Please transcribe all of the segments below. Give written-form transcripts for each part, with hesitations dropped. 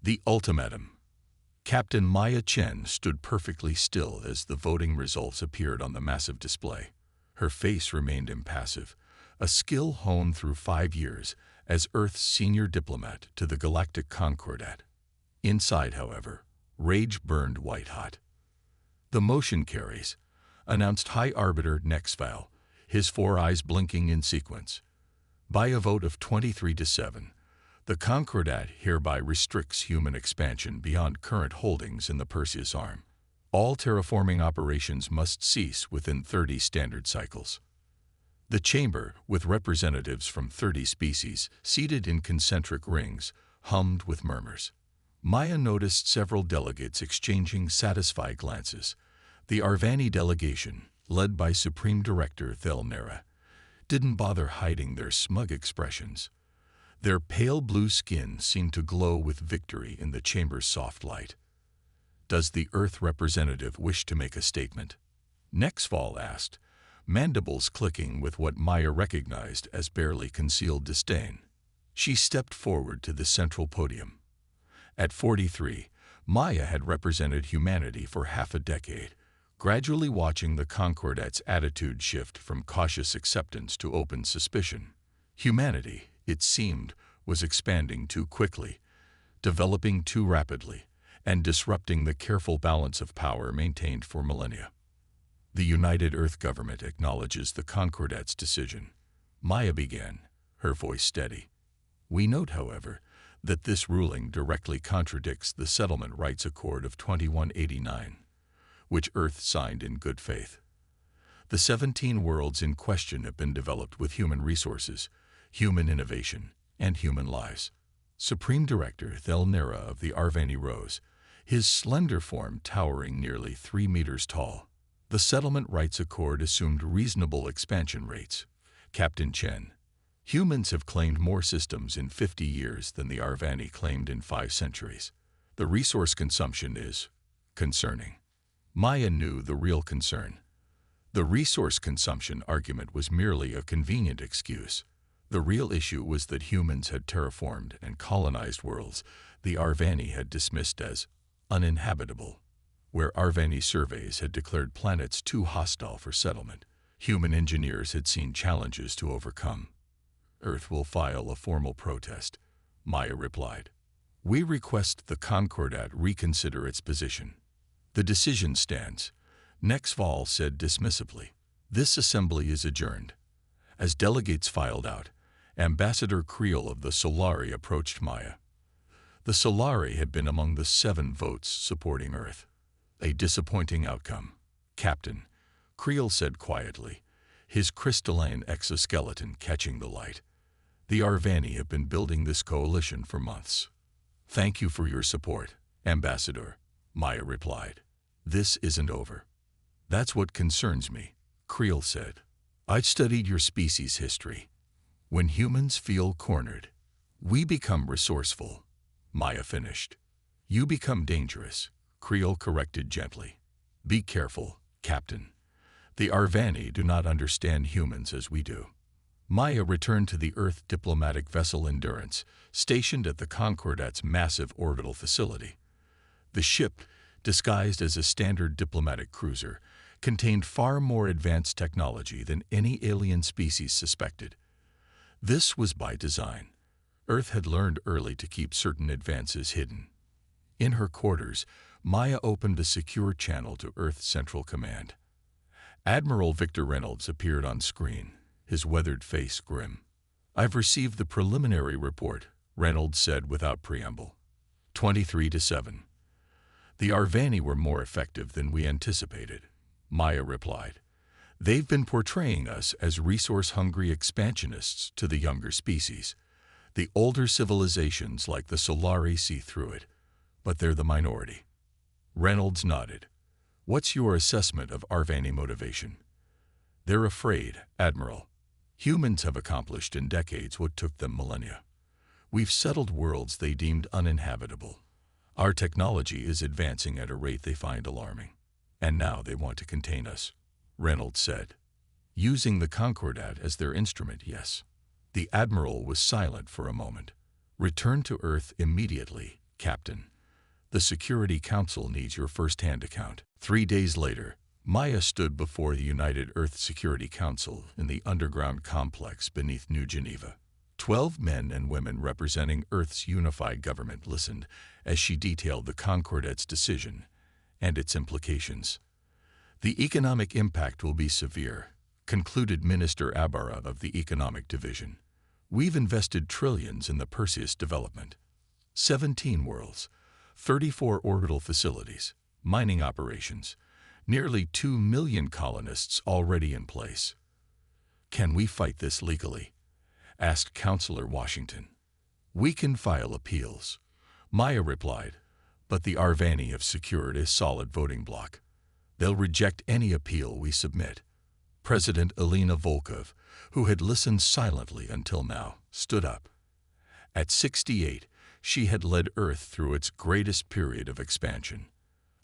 The ultimatum. Captain Maya Chen stood perfectly still as the voting results appeared on the massive display. Her face remained impassive, a skill honed through 5 years as Earth's senior diplomat to the Galactic Concordat. Inside, however, rage burned white-hot. "The motion carries," announced High Arbiter Nexval, his 4 eyes blinking in sequence. "By a vote of 23-7, the Concordat hereby restricts human expansion beyond current holdings in the Perseus Arm. All terraforming operations must cease within 30 standard cycles." The chamber, with representatives from 30 species seated in concentric rings, hummed with murmurs. Maya noticed several delegates exchanging satisfied glances. The Arvani delegation, led by Supreme Director Thelnera, didn't bother hiding their smug expressions. Their pale blue skin seemed to glow with victory in the chamber's soft light. "Does the Earth representative wish to make a statement?" Nexval asked, mandibles clicking with what Maya recognized as barely concealed disdain. She stepped forward to the central podium. At 43, Maya had represented humanity for half a decade, gradually watching the Concordat's attitude shift from cautious acceptance to open suspicion. Humanity, it seemed, was expanding too quickly, developing too rapidly, and disrupting the careful balance of power maintained for millennia. "The United Earth Government acknowledges the Concordat's decision," Maya began, her voice steady. "We note, however, that this ruling directly contradicts the Settlement Rights Accord of 2189, which Earth signed in good faith. The 17 worlds in question have been developed with human resources, human innovation, and human lives." Supreme Director Thelnera of the Arvani rose, his slender form towering nearly 3 meters tall. "The Settlement Rights Accord assumed reasonable expansion rates. Captain Chen, humans have claimed more systems in 50 years than the Arvani claimed in 5 centuries. The resource consumption is concerning." Maya knew the real concern. The resource consumption argument was merely a convenient excuse. The real issue was that humans had terraformed and colonized worlds the Arvani had dismissed as uninhabitable. Where Arvani surveys had declared planets too hostile for settlement, human engineers had seen challenges to overcome. "Earth will file a formal protest," Maya replied. "We request the Concordat reconsider its position." "The decision stands," Nexval said dismissively. "This assembly is adjourned." As delegates filed out, Ambassador Creel of the Solari approached Maya. The Solari had been among the 7 votes supporting Earth. "A disappointing outcome, Captain," Creel said quietly, his crystalline exoskeleton catching the light. "The Arvani have been building this coalition for months." "Thank you for your support, Ambassador," Maya replied. "This isn't over." "That's what concerns me," Creel said. "I've studied your species' history. When humans feel cornered, we become resourceful," Maya finished. "You become dangerous," Creel corrected gently. "Be careful, Captain. The Arvani do not understand humans as we do." Maya returned to the Earth diplomatic vessel Endurance, stationed at the Concordat's massive orbital facility. The ship, disguised as a standard diplomatic cruiser, contained far more advanced technology than any alien species suspected. This was by design. Earth had learned early to keep certain advances hidden. In her quarters, Maya opened a secure channel to Earth's Central Command. Admiral Victor Reynolds appeared on screen, his weathered face grim. "I've received the preliminary report," Reynolds said without preamble. 23-7. "The Arvani were more effective than we anticipated," Maya replied. "They've been portraying us as resource-hungry expansionists to the younger species. The older civilizations like the Solari see through it, but they're the minority." Reynolds nodded. "What's your assessment of Arvani motivation?" "They're afraid, Admiral. Humans have accomplished in decades what took them millennia. We've settled worlds they deemed uninhabitable. Our technology is advancing at a rate they find alarming. And now they want to contain us," Reynolds said. "Using the Concordat as their instrument, yes." The Admiral was silent for a moment. "Return to Earth immediately," Captain, the Security Council needs your first-hand account. 3 days later, Maya stood before the United Earth Security Council in the underground complex beneath New Geneva. 12 men and women representing Earth's unified government listened as she detailed the Concordet's decision and its implications. The economic impact will be severe, concluded Minister Abara of the Economic Division. We've invested trillions in the Perseus development. 17 worlds, 34 orbital facilities, mining operations, nearly 2 million colonists already in place. Can we fight this legally? Asked Councillor Washington. We can file appeals, Maya replied, but the Arvani have secured a solid voting bloc. They'll reject any appeal we submit. President Elena Volkov, who had listened silently until now, stood up. At 68, she had led Earth through its greatest period of expansion.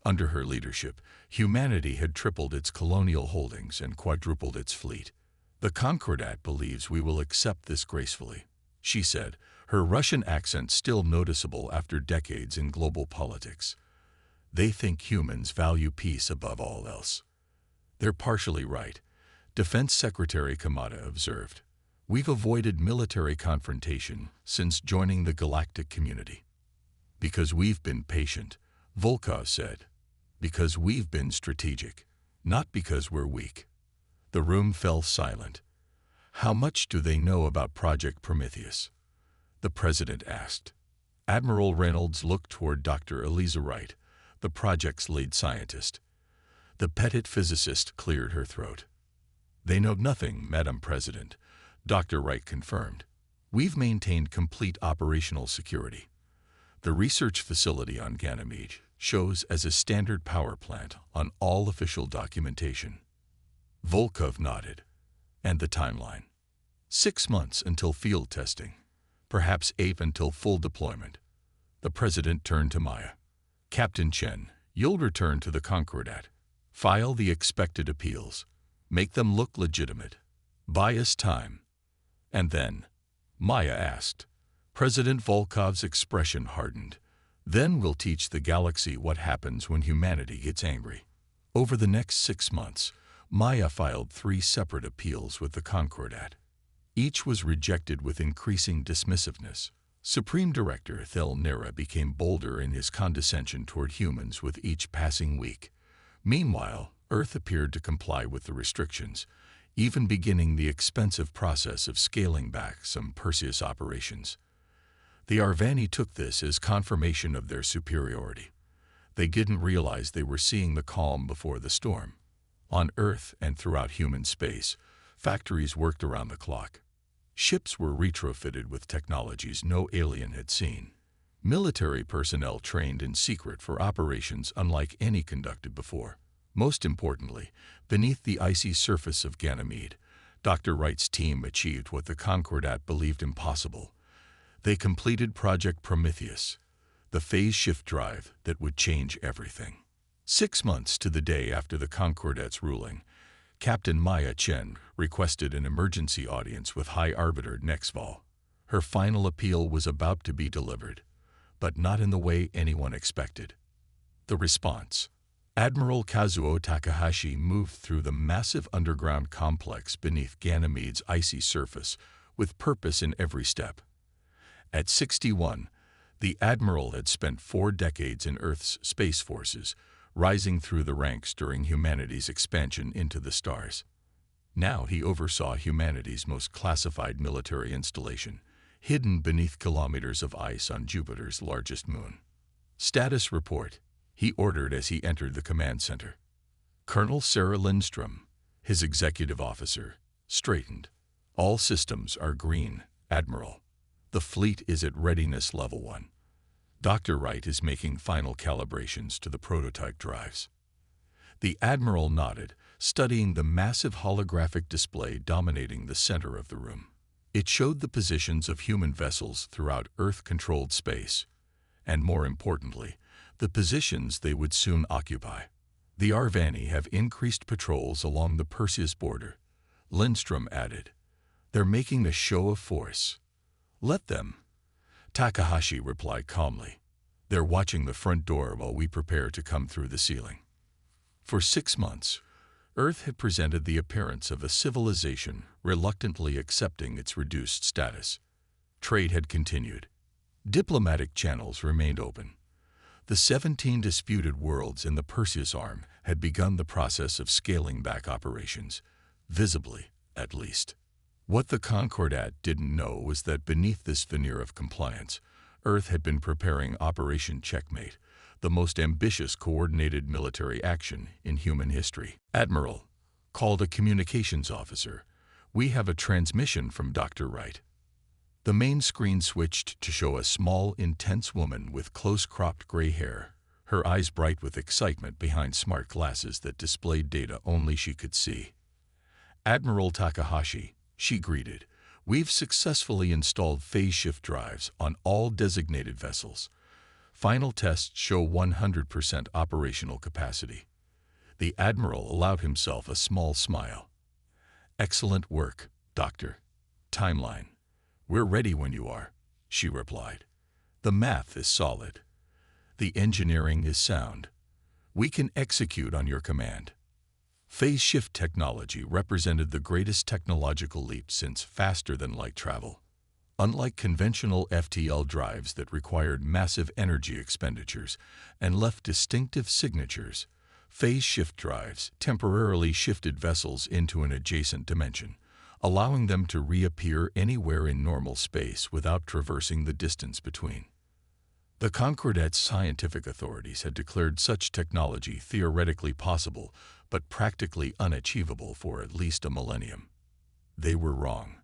Under her leadership, humanity had tripled its colonial holdings and quadrupled its fleet. The Concordat believes we will accept this gracefully, she said, her Russian accent still noticeable after decades in global politics. They think humans value peace above all else. They're partially right, Defense Secretary Kamada observed. We've avoided military confrontation since joining the galactic community. Because we've been patient, Volkov said. Because we've been strategic, not because we're weak. The room fell silent. How much do they know about Project Prometheus? The president asked. Admiral Reynolds looked toward Dr. Eliza Wright, the project's lead scientist. The petit physicist cleared her throat. They know nothing, Madam President, Dr. Wright confirmed. We've maintained complete operational security. The research facility on Ganymede shows as a standard power plant on all official documentation. Volkov nodded. And the timeline? 6 months until field testing, perhaps 8 until full deployment. The president turned to Maya. Captain Chen, you'll return to the Concordat. File the expected appeals. Make them look legitimate. Buy us time. And then, Maya asked. President Volkov's expression hardened. Then we'll teach the galaxy what happens when humanity gets angry. Over the next 6 months, Maya filed 3 separate appeals with the Concordat. Each was rejected with increasing dismissiveness. Supreme Director Thel Nera became bolder in his condescension toward humans with each passing week. Meanwhile, Earth appeared to comply with the restrictions, even beginning the expensive process of scaling back some Perseus operations. The Arvani took this as confirmation of their superiority. They didn't realize they were seeing the calm before the storm. On Earth and throughout human space, factories worked around the clock. Ships were retrofitted with technologies no alien had seen. Military personnel trained in secret for operations unlike any conducted before. Most importantly, beneath the icy surface of Ganymede, Dr. Wright's team achieved what the Concordat believed impossible. They completed Project Prometheus, the phase shift drive that would change everything. 6 months to the day after the Concordat's ruling, Captain Maya Chen requested an emergency audience with High Arbiter Nexval. Her final appeal was about to be delivered, but not in the way anyone expected. The response. Admiral Kazuo Takahashi moved through the massive underground complex beneath Ganymede's icy surface with purpose in every step. At 61, the Admiral had spent 4 decades in Earth's space forces, rising through the ranks during humanity's expansion into the stars. Now he oversaw humanity's most classified military installation, hidden beneath kilometers of ice on Jupiter's largest moon. Status report, he ordered as he entered the command center. Colonel Sarah Lindstrom, his executive officer, straightened. All systems are green, Admiral. The fleet is at readiness level 1. Dr. Wright is making final calibrations to the prototype drives. The Admiral nodded, studying the massive holographic display dominating the center of the room. It showed the positions of human vessels throughout Earth-controlled space, and more importantly, the positions they would soon occupy. The Arvani have increased patrols along the Perseus border, Lindstrom added. They're making a show of force. Let them. Takahashi replied calmly. They're watching the front door while we prepare to come through the ceiling. For 6 months, Earth had presented the appearance of a civilization reluctantly accepting its reduced status. Trade had continued. Diplomatic channels remained open. The 17 disputed worlds in the Perseus arm had begun the process of scaling back operations, visibly, at least. What the Concordat didn't know was that beneath this veneer of compliance, Earth had been preparing Operation Checkmate, the most ambitious coordinated military action in human history. "Admiral," called a communications officer, "we have a transmission from Dr. Wright." The main screen switched to show a small, intense woman with close-cropped gray hair, her eyes bright with excitement behind smart glasses that displayed data only she could see. "Admiral Takahashi," she greeted, "we've successfully installed phase shift drives on all designated vessels. Final tests show 100% operational capacity." The Admiral allowed himself a small smile. "Excellent work, Doctor. Timeline. We're ready when you are," she replied. "The math is solid. The engineering is sound. We can execute on your command." Phase shift technology represented the greatest technological leap since faster-than-light travel. Unlike conventional FTL drives that required massive energy expenditures and left distinctive signatures, phase shift drives temporarily shifted vessels into an adjacent dimension, allowing them to reappear anywhere in normal space without traversing the distance between. The Concordat's scientific authorities had declared such technology theoretically possible, but practically unachievable for at least a millennium. They were wrong.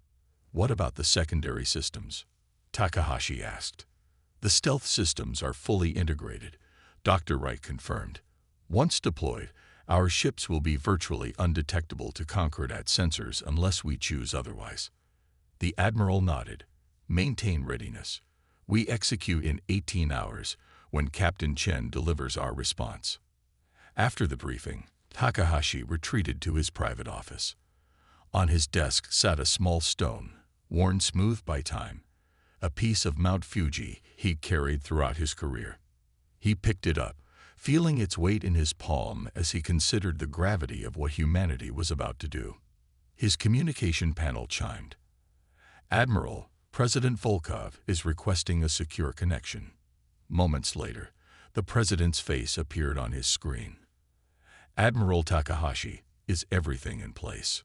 "What about the secondary systems?" Takahashi asked. "The stealth systems are fully integrated," Dr. Wright confirmed. "Once deployed, our ships will be virtually undetectable to Concordat sensors unless we choose otherwise." The Admiral nodded. "Maintain readiness. We execute in 18 hours when Captain Chen delivers our response." After the briefing, Takahashi retreated to his private office. On his desk sat a small stone, worn smooth by time, a piece of Mount Fuji he'd carried throughout his career. He picked it up, feeling its weight in his palm as he considered the gravity of what humanity was about to do. His communication panel chimed. "Admiral, President Volkov is requesting a secure connection." Moments later, the president's face appeared on his screen. "Admiral Takahashi, is everything in place?"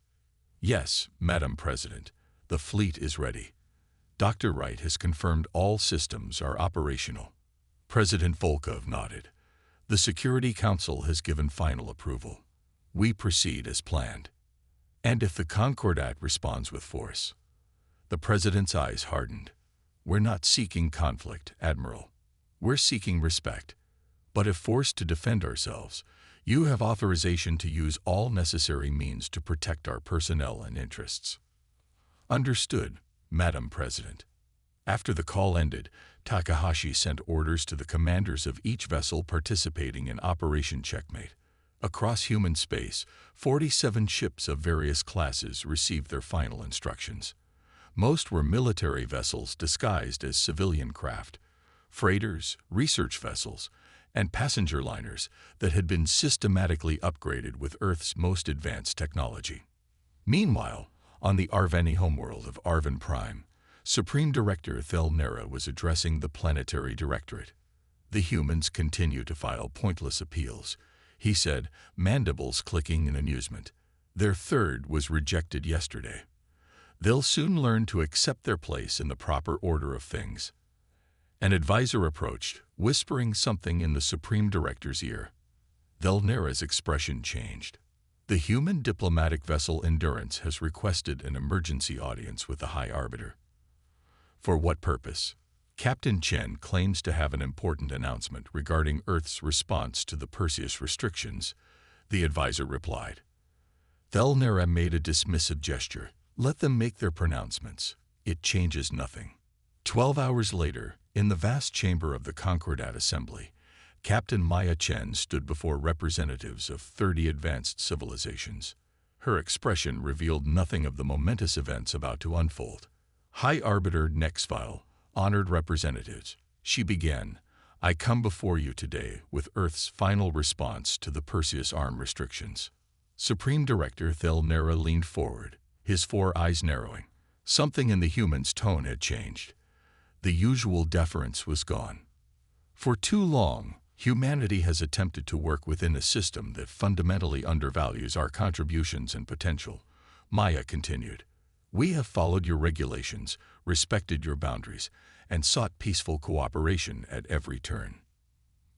"Yes, Madam President. The fleet is ready. Dr. Wright has confirmed all systems are operational." President Volkov nodded. "The Security Council has given final approval. We proceed as planned." "And if the Concordat responds with force?" The president's eyes hardened. "We're not seeking conflict, Admiral. We're seeking respect. But if forced to defend ourselves, you have authorization to use all necessary means to protect our personnel and interests." "Understood, Madam President." After the call ended, Takahashi sent orders to the commanders of each vessel participating in Operation Checkmate. Across human space, 47 ships of various classes received their final instructions. Most were military vessels disguised as civilian craft, freighters, research vessels, and passenger liners that had been systematically upgraded with Earth's most advanced technology. Meanwhile, on the Arvani homeworld of Arvan Prime, Supreme Director Thelnera was addressing the Planetary Directorate. "The humans continue to file pointless appeals," he said, mandibles clicking in amusement. "Their third was rejected yesterday. They'll soon learn to accept their place in the proper order of things." An advisor approached, whispering something in the Supreme Director's ear. Thelnera's expression changed. "The human diplomatic vessel Endurance has requested an emergency audience with the High Arbiter." "For what purpose?" "Captain Chen claims to have an important announcement regarding Earth's response to the Perseus restrictions," the advisor replied. Thelnera made a dismissive gesture. "Let them make their pronouncements. It changes nothing." 12 hours later, in the vast chamber of the Concordat Assembly, Captain Maya Chen stood before representatives of 30 advanced civilizations. Her expression revealed nothing of the momentous events about to unfold. "High Arbiter Nexfile, honored representatives," she began, I come before you today with Earth's final response to the Perseus arm restrictions. Supreme Director Nera leaned forward, his four eyes narrowing. Something in the human's tone had changed. The usual deference was gone. For too long, humanity has attempted to work within a system that fundamentally undervalues our contributions and potential. Maya continued. We have followed your regulations, respected your boundaries, and sought peaceful cooperation at every turn.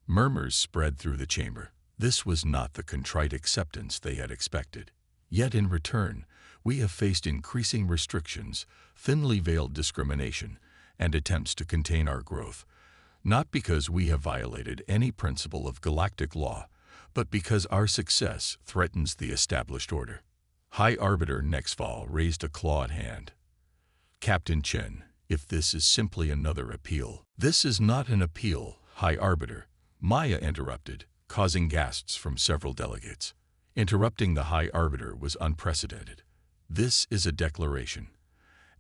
Murmurs spread through the chamber. This was not the contrite acceptance they had expected. Yet in return, we have faced increasing restrictions, thinly veiled discrimination, and attempts to contain our growth, not because we have violated any principle of galactic law, but because our success threatens the established order. High Arbiter Nexval raised a clawed hand. Captain Chen, if this is simply another appeal. This is not an appeal, High Arbiter, Maya interrupted, causing gasps from several delegates. Interrupting the High Arbiter was unprecedented. This is a declaration.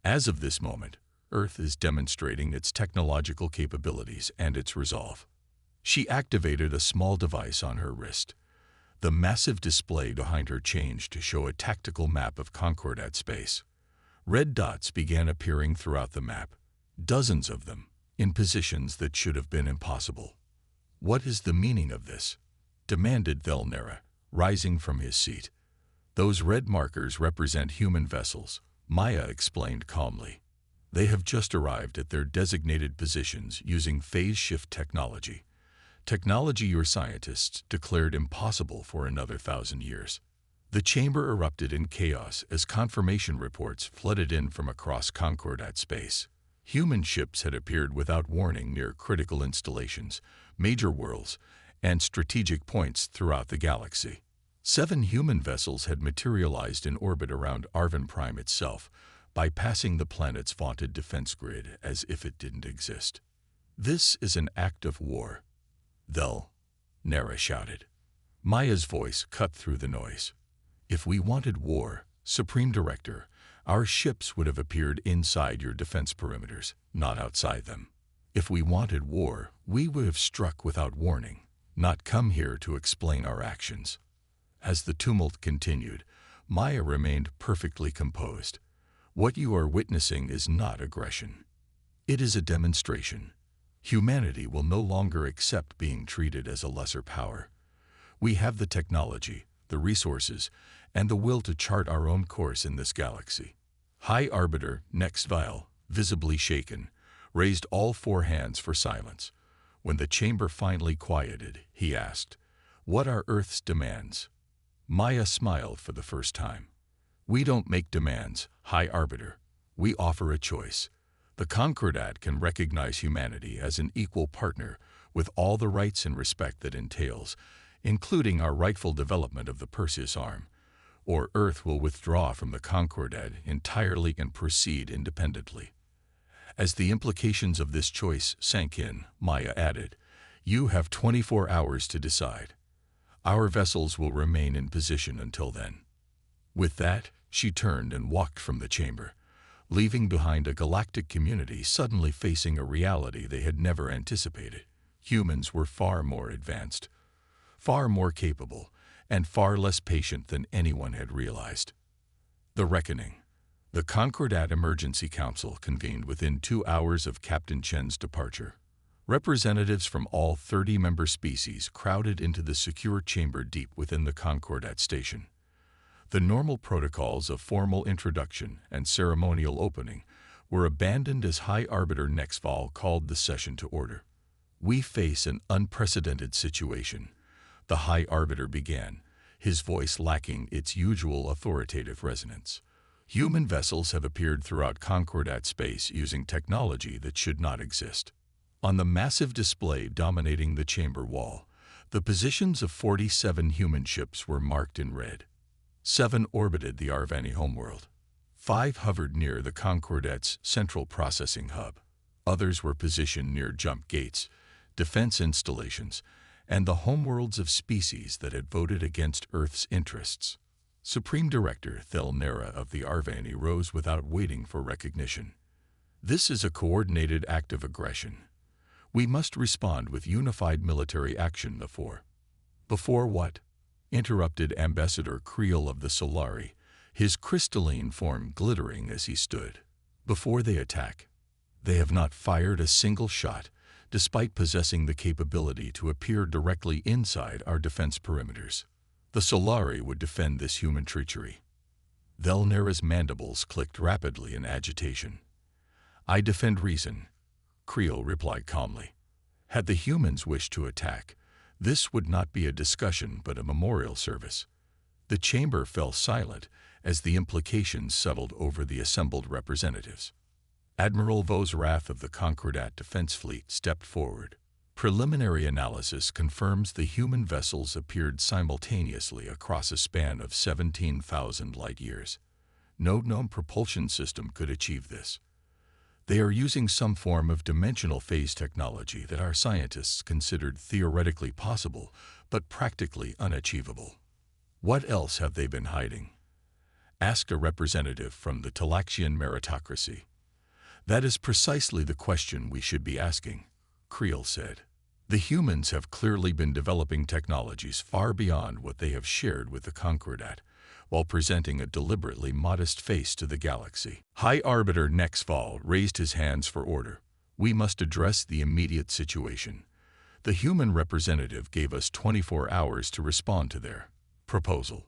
As of this moment, Earth is demonstrating its technological capabilities and its resolve. She activated a small device on her wrist. The massive display behind her changed to show a tactical map of Concordat space. Red dots began appearing throughout the map, dozens of them, in positions that should have been impossible. What is the meaning of this? Demanded Nera, rising from his seat. Those red markers represent human vessels, Maya explained calmly. They have just arrived at their designated positions using phase shift technology. Technology your scientists declared impossible for another 1,000 years. The chamber erupted in chaos as confirmation reports flooded in from across Concordat space. Human ships had appeared without warning near critical installations, major worlds, and strategic points throughout the galaxy. 7 human vessels had materialized in orbit around Arvin Prime itself, bypassing the planet's vaunted defense grid as if it didn't exist. This is an act of war. Nera shouted. Maya's voice cut through the noise. If we wanted war, Supreme Director, our ships would have appeared inside your defense perimeters, not outside them. If we wanted war, we would have struck without warning, not come here to explain our actions. As the tumult continued, Maya remained perfectly composed. What you are witnessing is not aggression. It is a demonstration. Humanity will no longer accept being treated as a lesser power. We have the technology, the resources, and the will to chart our own course in this galaxy. High Arbiter Nexval, visibly shaken, raised all 4 hands for silence. When the chamber finally quieted, he asked, "What are Earth's demands?" Maya smiled for the first time. "We don't make demands, High Arbiter. We offer a choice. The Concordat can recognize humanity as an equal partner with all the rights and respect that entails, including our rightful development of the Perseus arm, or Earth will withdraw from the Concordat entirely and proceed independently." As the implications of this choice sank in, Maya added, "You have 24 hours to decide. Our vessels will remain in position until then." With that, she turned and walked from the chamber, leaving behind a galactic community suddenly facing a reality they had never anticipated. Humans were far more advanced, far more capable, and far less patient than anyone had realized. The Reckoning. The Concordat Emergency Council convened within 2 hours of Captain Chen's departure. Representatives from all 30 member species crowded into the secure chamber deep within the Concordat station. The normal protocols of formal introduction and ceremonial opening were abandoned as High Arbiter Nexval called the session to order. "We face an unprecedented situation," the High Arbiter began, his voice lacking its usual authoritative resonance. "Human vessels have appeared throughout Concordat space using technology that should not exist." On the massive display dominating the chamber wall, the positions of 47 human ships were marked in red. 7 orbited the Arvani homeworld. 5 hovered near the Concordat's central processing hub. Others were positioned near jump gates, defense installations, and the homeworlds of species that had voted against Earth's interests. Supreme Director Nera of the Arvani rose without waiting for recognition. "This is a coordinated act of aggression. We must respond with unified military action before. Before what? Interrupted Ambassador Creel of the Solari, his crystalline form glittering as he stood. Before they attack. They have not fired a single shot, despite possessing the capability to appear directly inside our defense perimeters. The Solari would defend this human treachery. Thelnera's mandibles clicked rapidly in agitation. I defend reason, Creel replied calmly. Had the humans wished to attack, this would not be a discussion but a memorial service. The chamber fell silent as the implications settled over the assembled representatives. Admiral Vosrath of the Concordat Defense Fleet stepped forward. Preliminary analysis confirms the human vessels appeared simultaneously across a span of 17,000 light-years. No known propulsion system could achieve this. They are using some form of dimensional phase technology that our scientists considered theoretically possible, but practically unachievable. What else have they been hiding? Asked a representative from the Talaxian meritocracy. That is precisely the question we should be asking, Creel said. The humans have clearly been developing technologies far beyond what they have shared with the Concordat, while presenting a deliberately modest face to the galaxy. High Arbiter Nexval raised his hands for order. We must address the immediate situation. The human representative gave us 24 hours to respond to their proposal.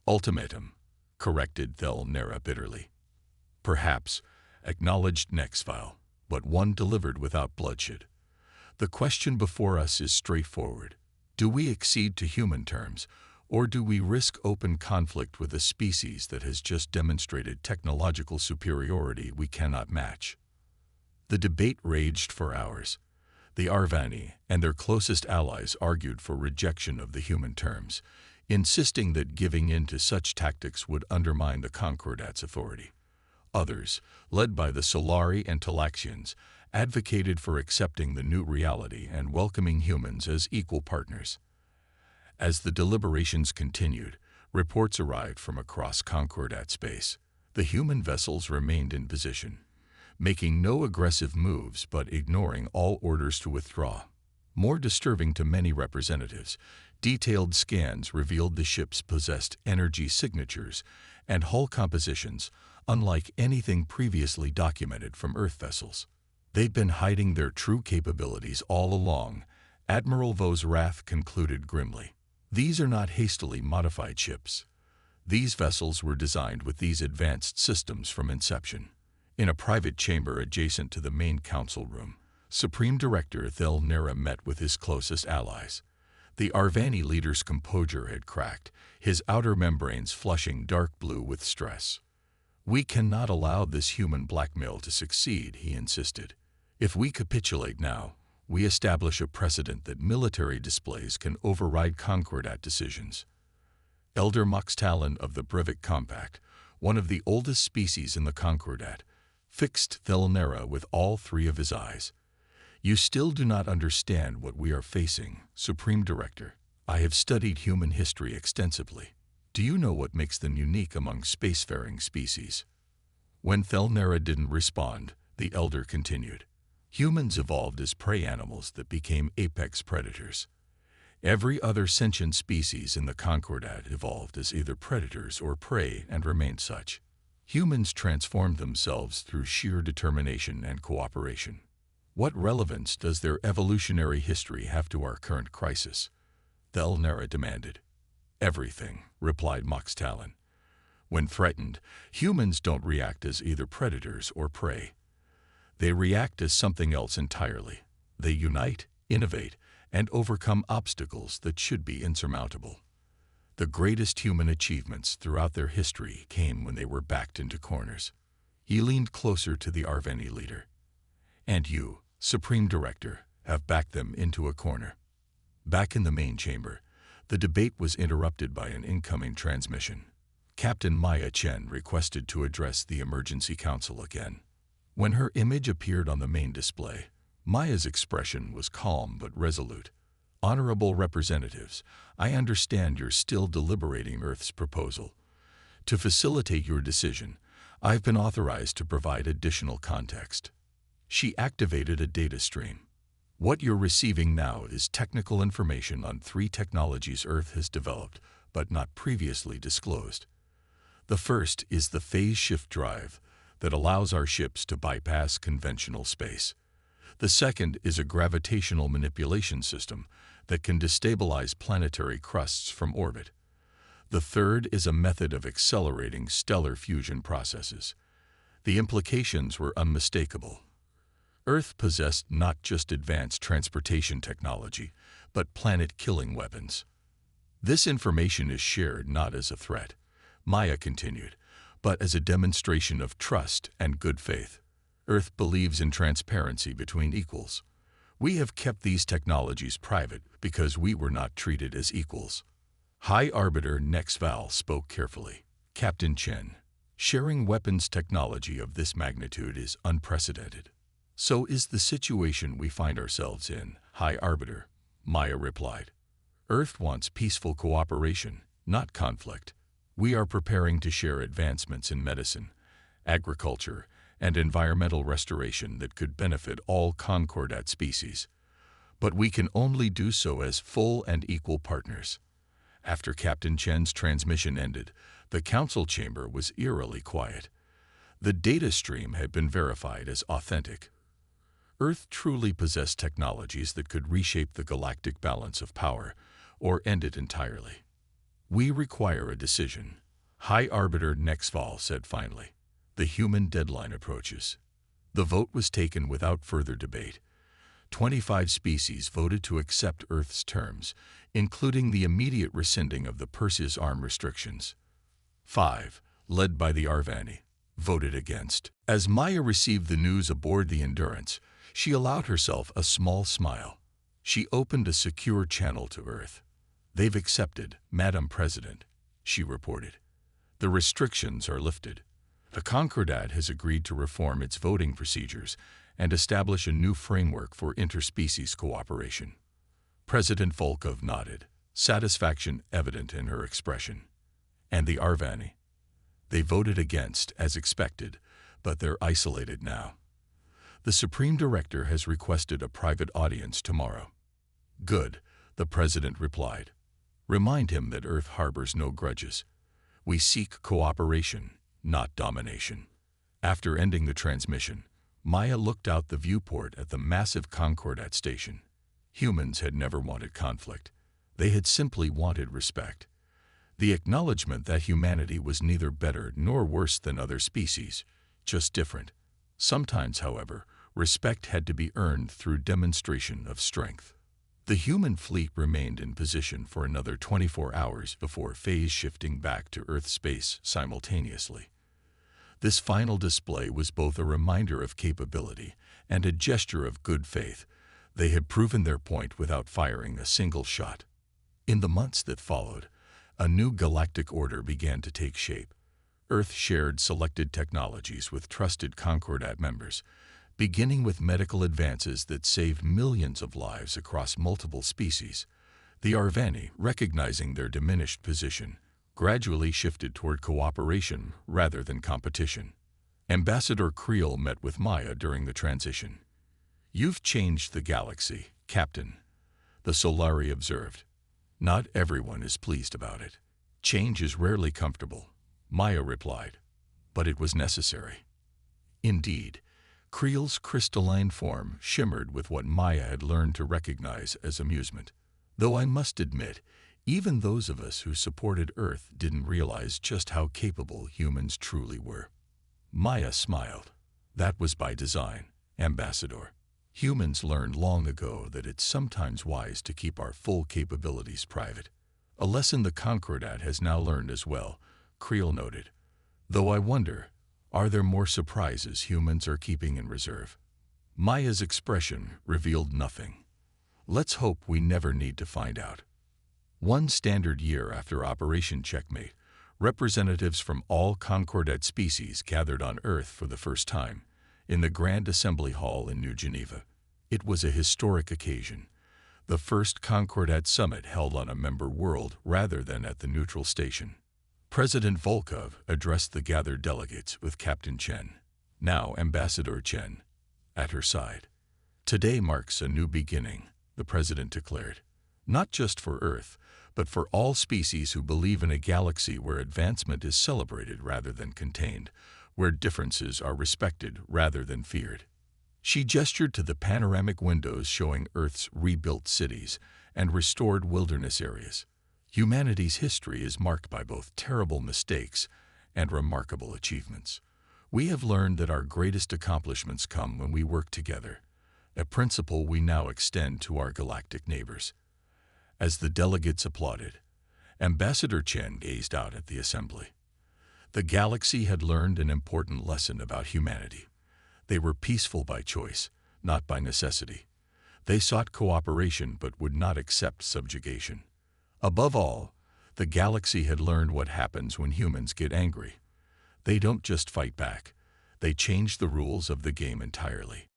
Ultimatum, corrected Thelnera bitterly. Perhaps, acknowledged Nexval, but one delivered without bloodshed. The question before us is straightforward. Do we accede to human terms, or do we risk open conflict with a species that has just demonstrated technological superiority we cannot match? The debate raged for hours. The Arvani and their closest allies argued for rejection of the human terms, insisting that giving in to such tactics would undermine the Concordat's authority. Others, led by the Solari and Talaxians, advocated for accepting the new reality and welcoming humans as equal partners. As the deliberations continued, reports arrived from across Concordat space. The human vessels remained in position, making no aggressive moves but ignoring all orders to withdraw. More disturbing to many representatives, detailed scans revealed the ships possessed energy signatures and hull compositions unlike anything previously documented from Earth vessels. They'd been hiding their true capabilities all along, Admiral Vosrath concluded grimly. These are not hastily modified ships. These vessels were designed with these advanced systems from inception. In a private chamber adjacent to the main council room, Supreme Director Thelnera met with his closest allies. The Arvani leader's composure had cracked, his outer membranes flushing dark blue with stress. We cannot allow this human blackmail to succeed, he insisted. If we capitulate now, we establish a precedent that military displays can override Concordat decisions. Elder Moxtalan of the Brevik Compact, one of the oldest species in the Concordat, fixed Thelnera with all three of his eyes. You still do not understand what we are facing, Supreme Director. I have studied human history extensively. Do you know what makes them unique among spacefaring species? When Thelnera didn't respond, the Elder continued. Humans evolved as prey animals that became apex predators. Every other sentient species in the Concordat evolved as either predators or prey and remained such. Humans transformed themselves through sheer determination and cooperation. What relevance does their evolutionary history have to our current crisis? Thelnera demanded. Everything, replied Moxtalan. When threatened, humans don't react as either predators or prey. They react as something else entirely. They unite, innovate, and overcome obstacles that should be insurmountable. The greatest human achievements throughout their history came when they were backed into corners. He leaned closer to the Arvani leader. And you, Supreme Director, have backed them into a corner. Back in the main chamber, the debate was interrupted by an incoming transmission. Captain Maya Chen requested to address the Emergency Council again. When her image appeared on the main display, Maya's expression was calm but resolute. Honorable representatives, I understand you're still deliberating Earth's proposal. To facilitate your decision, I've been authorized to provide additional context. She activated a data stream. What you're receiving now is technical information on 3 technologies Earth has developed, but not previously disclosed. The first is the phase shift drive that allows our ships to bypass conventional space. The second is a gravitational manipulation system that can destabilize planetary crusts from orbit. The third is a method of accelerating stellar fusion processes. The implications were unmistakable. Earth possessed not just advanced transportation technology, but planet-killing weapons. This information is shared not as a threat, Maya continued, but as a demonstration of trust and good faith. Earth believes in transparency between equals. We have kept these technologies private because we were not treated as equals. High Arbiter Nexval spoke carefully. Captain Chen, sharing weapons technology of this magnitude is unprecedented. So is the situation we find ourselves in, High Arbiter, Maya replied. Earth wants peaceful cooperation, not conflict. We are preparing to share advancements in medicine, agriculture, and environmental restoration that could benefit all Concordat species. But we can only do so as full and equal partners. After Captain Chen's transmission ended, the council chamber was eerily quiet. The data stream had been verified as authentic. Earth truly possessed technologies that could reshape the galactic balance of power, or end it entirely. We require a decision, High Arbiter Nexval said finally. The human deadline approaches. The vote was taken without further debate. 25 species voted to accept Earth's terms, including the immediate rescinding of the Perseus arm restrictions. 5, led by the Arvani, voted against. As Maya received the news aboard the Endurance, she allowed herself a small smile. She opened a secure channel to Earth. They've accepted, Madam President, she reported. The restrictions are lifted. The Concordat has agreed to reform its voting procedures and establish a new framework for interspecies cooperation. President Volkov nodded, satisfaction evident in her expression. And the Arvani? They voted against, as expected, but they're isolated now. The Supreme Director has requested a private audience tomorrow. Good, the President replied. Remind him that Earth harbors no grudges. We seek cooperation, not domination. After ending the transmission, Maya looked out the viewport at the massive Concordat station. Humans had never wanted conflict. They had simply wanted respect. The acknowledgement that humanity was neither better nor worse than other species, just different. Sometimes, however, respect had to be earned through demonstration of strength. The human fleet remained in position for another 24 hours before phase shifting back to Earth space simultaneously. This final display was both a reminder of capability and a gesture of good faith. They had proven their point without firing a single shot. In the months that followed, a new galactic order began to take shape. Earth shared selected technologies with trusted Concordat members, beginning with medical advances that saved millions of lives across multiple species. The Arvani, recognizing their diminished position, gradually shifted toward cooperation rather than competition. Ambassador Creel met with Maya during the transition. You've changed the galaxy, Captain, the Solari observed. Not everyone is pleased about it. Change is rarely comfortable, Maya replied, but it was necessary. Indeed, Creel's crystalline form shimmered with what Maya had learned to recognize as amusement. Though I must admit, even those of us who supported Earth didn't realize just how capable humans truly were. Maya smiled. That was by design, Ambassador. Humans learned long ago that it's sometimes wise to keep our full capabilities private. A lesson the Concordat has now learned as well, Creel noted. Though I wonder, are there more surprises humans are keeping in reserve? Maya's expression revealed nothing. Let's hope we never need to find out. One standard year after Operation Checkmate, representatives from all Concordat species gathered on Earth for the first time, in the Grand Assembly Hall in New Geneva. It was a historic occasion, the first Concordat summit held on a member world rather than at the neutral station. President Volkov addressed the gathered delegates with Captain Chen, now Ambassador Chen, at her side. Today marks a new beginning, the president declared. Not just for Earth, but for all species who believe in a galaxy where advancement is celebrated rather than contained, where differences are respected rather than feared. She gestured to the panoramic windows showing Earth's rebuilt cities and restored wilderness areas. Humanity's history is marked by both terrible mistakes and remarkable achievements. We have learned that our greatest accomplishments come when we work together, a principle we now extend to our galactic neighbors. As the delegates applauded, Ambassador Chen gazed out at the assembly. The galaxy had learned an important lesson about humanity. They were peaceful by choice, not by necessity. They sought cooperation but would not accept subjugation. Above all, the galaxy had learned what happens when humans get angry. They don't just fight back, they change the rules of the game entirely.